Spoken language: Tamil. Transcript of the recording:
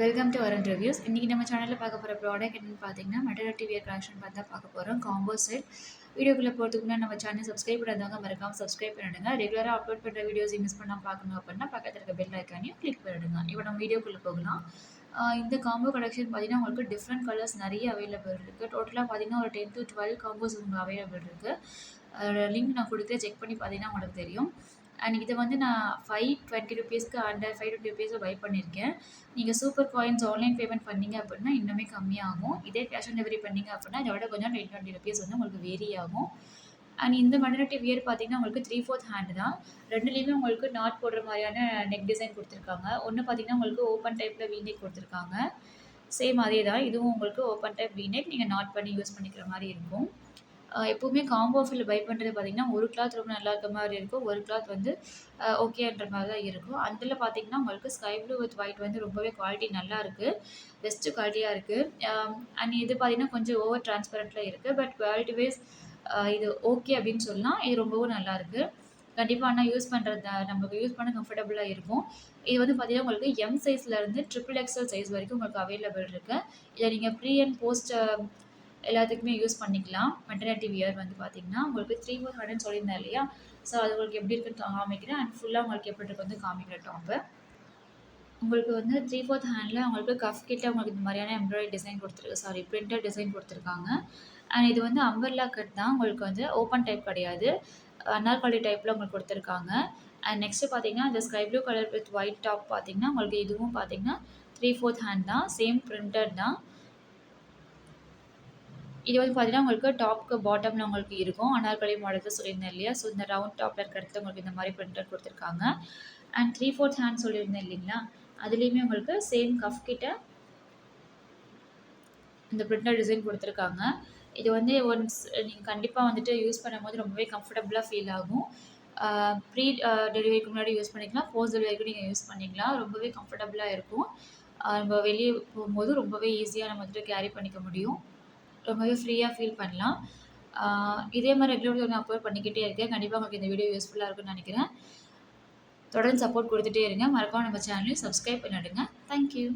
வெல்கம் டு வரன் ரிவ்யூஸ். இன்றைக்கி நம்ம சேனலில் பார்க்க போகிற ப்ராடக்ட் என்னென்னு பார்த்தீங்கன்னா மெட்டர்னிட்டி வியர் கலெக்ஷன் பார்த்து தான் பார்க்க போகிறோம். Combo set. வீடியோக்குள்ளே போகிறதுக்கு முன்னாடி நம்ம சேனல் சப்ஸ்கிரைப் பண்ணாதவங்க மறக்காமல் சப்ஸ்கிரைப் பண்ணிடுங்க. ரெகுலராக அப்லோட் பண்ணுற வீடியோஸ் மிஸ் பண்ணால் பார்க்கணும் அப்படின்னா பக்கத்தில் இருக்க பெல் ஐக்கானையும் கிளிக் பண்ணிடுங்க. இப்போ நம்ம வீடியோக்குள்ளே போகலாம். இந்த காம்போ கலெக்ஷன் பார்த்தீங்கன்னா உங்களுக்கு டிஃப்ரெண்ட் கலர்ஸ் நிறைய அவைலபிள் இருக்குது. டோட்டலாக பார்த்தீங்கன்னா ஒரு 10 to 12 காம்போஸ் உங்களுக்கு அவைலபிள் இருக்குது. அதோட லிங்க் நான் கொடுத்து செக் பண்ணி பார்த்தீங்கன்னா உங்களுக்கு தெரியும். அண்ட் இதை வந்து நான் 520 ருபீஸ்க்கு அண்டர் 520 ருபீஸில் பை பண்ணியிருக்கேன். நீங்கள் சூப்பர் காயின்ஸ் ஆன்லைன் பேமெண்ட் பண்ணிங்க அப்படின்னா இன்னுமே கம்மியாகும். இதே கேஷ் ஆன் டெலிவரி பண்ணிங்க அப்படின்னா இதை விட கொஞ்சம் 1020 ருபீஸ் வந்து உங்களுக்கு வேரி ஆகும். அண்ட் இந்த மெட்டர்னிட்டி வியர் பார்த்தீங்கன்னா உங்களுக்கு 3/4 ஹேண்ட் தான். ரெண்டுலேயுமே உங்களுக்கு நாட் போடுற மாதிரியான நெக் டிசைன் கொடுத்துருக்காங்க. ஒன்று பார்த்தீங்கன்னா உங்களுக்கு ஓப்பன் டைப்பில் வீ நெக் கொடுத்துருக்காங்க. சேம் அதே தான், இதுவும் உங்களுக்கு ஓப்பன் டைப் வீ நெக், நீங்கள் நாட் பண்ணி யூஸ் பண்ணிக்கிற மாதிரி இருக்கும். எப்போவுமே காம்போ ஆஃபரில் பை பண்ணுறது பார்த்திங்கன்னா ஒரு கிளாத் ரொம்ப நல்லா இருக்க மாதிரி இருக்கும், ஒரு கிளாத் வந்து ஓகேன்ற மாதிரி தான் இருக்கும். அதில் பார்த்திங்கன்னா உங்களுக்கு ஸ்கை ப்ளூ வித் ஒயிட் வந்து ரொம்பவே குவாலிட்டி நல்லா இருக்குது, பெஸ்ட்டு குவாலிட்டியாக இருக்குது. அண்ட் இது பார்த்திங்கன்னா கொஞ்சம் ஓவர் டிரான்ஸ்பரண்ட்டில் இருக்குது, பட் குவாலிட்டி வைஸ் இது ஓகே அப்படின்னு சொல்லலாம். இது ரொம்பவும் நல்லாயிருக்கு. கண்டிப்பாக ஆனால் யூஸ் பண்ணுறது நமக்கு யூஸ் பண்ண கம்ஃபர்டபுளாக இருக்கும். இது வந்து பார்த்திங்கன்னா உங்களுக்கு எம் சைஸ்லேருந்து XXL சைஸ் வரைக்கும் உங்களுக்கு அவைலபிள் இருக்குது. இதை நீங்கள் ப்ரீ அண்ட் போஸ்ட் எல்லாத்துக்குமே யூஸ் பண்ணிக்கலாம். மெட்டர்னிட்டி வியர் வந்து பார்த்திங்கன்னா உங்களுக்கு 3/4 சொல்லியிருந்தேன் இல்லையா, ஸோ அது உங்களுக்கு எப்படி இருக்குன்னு காமிக்கிறேன். அண்ட் ஃபுல்லாக உங்களுக்கு எப்படி இருக்கு வந்து காமிக்கிறேன். டாப்பு உங்களுக்கு வந்து 3/4 ஹேண்டில் உங்களுக்கு கஃப் கிட்ட உங்களுக்கு இந்த மாதிரியான எம்ப்ராய்டரி டிசைன் பிரிண்டட் டிசைன் கொடுத்துருக்காங்க. அண்ட் இது வந்து அம்பர்லா கட் தான், உங்களுக்கு வந்து ஓப்பன் டைப் கிடையாது, அனார்கலி டைப்பில் உங்களுக்கு கொடுத்துருக்காங்க. அண்ட் நெக்ஸ்ட்டு பார்த்தீங்கன்னா இந்த sky blue colour with white top பார்த்தீங்கன்னா உங்களுக்கு இதுவும் பார்த்தீங்கன்னா 3/4 ஹேண்ட் தான், சேம் பிரிண்டட் தான். இது வந்து பார்த்தீங்கன்னா உங்களுக்கு டாப்க்கு பாட்டமில் உங்களுக்கு இருக்கும். அனார்கலி மாடல் சொல்லியிருந்தேன் இல்லையா, ஸோ இந்த ரவுண்ட் டாப்பில் இருக்கிறது உங்களுக்கு இந்த மாதிரி பிரிண்டட் கொடுத்துருக்காங்க. அண்ட் 3/4 ஹேண்ட் சொல்லியிருந்தேன் இல்லைங்களா, அதுலேயுமே உங்களுக்கு சேம் கஃப் கிட்ட இந்த பிரிண்டட் டிசைன் கொடுத்துருக்காங்க. இது வந்து ஒன்ஸ் நீங்கள் கண்டிப்பாக வந்துட்டு யூஸ் பண்ணும்போது ரொம்பவே கம்ஃபர்டபுளாக ஃபீல் ஆகும். ப்ரீ டெலிவரிக்கு முன்னாடி யூஸ் பண்ணிக்கலாம், போஸ்ட் டெலிவரிக்கும் நீங்கள் யூஸ் பண்ணிக்கலாம். ரொம்பவே கம்ஃபர்டபுளாக இருக்கும். நம்ம வெளியே போகும்போது ரொம்பவே ஈஸியாக நம்ம வந்துட்டு கேரி பண்ணிக்க முடியும், ரொம்பவே ஃப்ரீயாக ஃபீல் பண்ணலாம். இதே மாதிரி ரெகுலர் நான் அப்லோட் பண்ணிக்கிட்டே இருக்கேன். கண்டிப்பாக உங்களுக்கு இந்த வீடியோ யூஸ்ஃபுல்லாக இருக்குன்னு நினைக்கிறேன். தொடர்ந்து சப்போர்ட் கொடுத்துட்டே இருங்க. மறக்காம நம்ம சேனலையும் சப்ஸ்கிரைப் பண்ணிடுங்க. தேங்க்யூ.